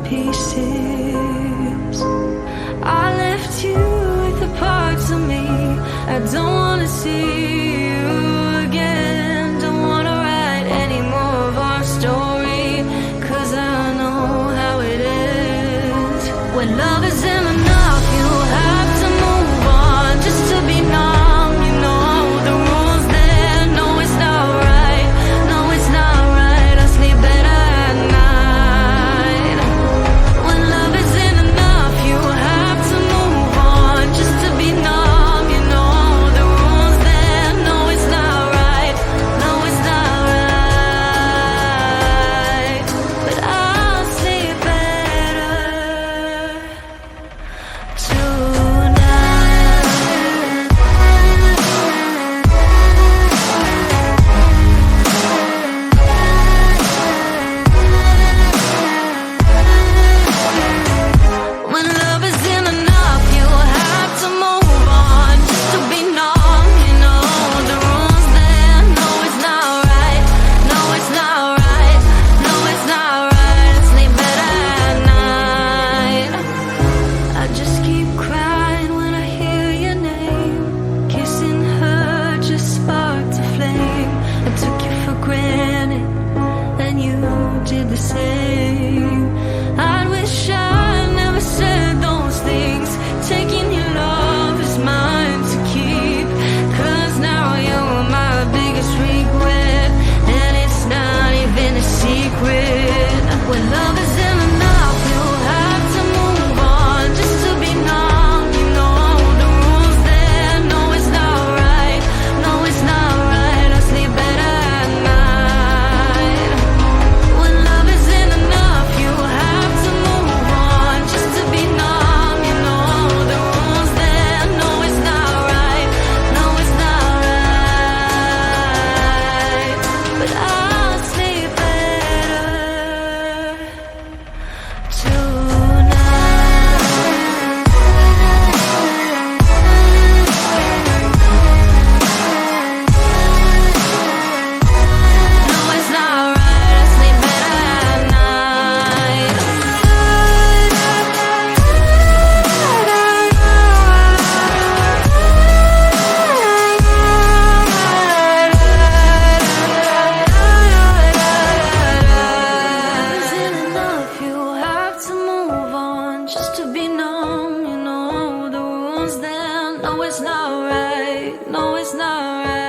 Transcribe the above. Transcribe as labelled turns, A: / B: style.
A: pieces. I left you with the parts of me I don't wanna see you again. Don't wanna write any more of our story, 'cause I know how it is. When love isn't enough, you have to move on just to be numb. You know the rules there. No, it's not right. No, it's not right. I sleep better at night. When love isn't enough, you have to move on just to be numb. You know the rules there. No, it's not right. No, it's not right. But I'll sleep better when love isn't enough, you have to move on just to be numb. You know the rules there. No, it's not right. No, it's not right. No, it's not right. I sleep better at night. I just keep crying when I hear your name. Kissing her just sparked a flame. I took you for granted, and you did the same. I wish I never said those things. Taking your love is mine to keep, 'cause now you're my biggest regret, and it's not even a secret. When love isn't enough, you have to move on just to be numb. You know the rules there. No, it's not right. No, it's not right. I sleep better at night. When love isn't enough, you have to move on just to be numb. You know the rules there. No, it's not right. No, it's not right. But I'll sleep better tonight. No, it's not right. I sleep better at night. Isn't enough, you have to move on just to be numb. You know the rules then. No, it's not right. No, it's not right.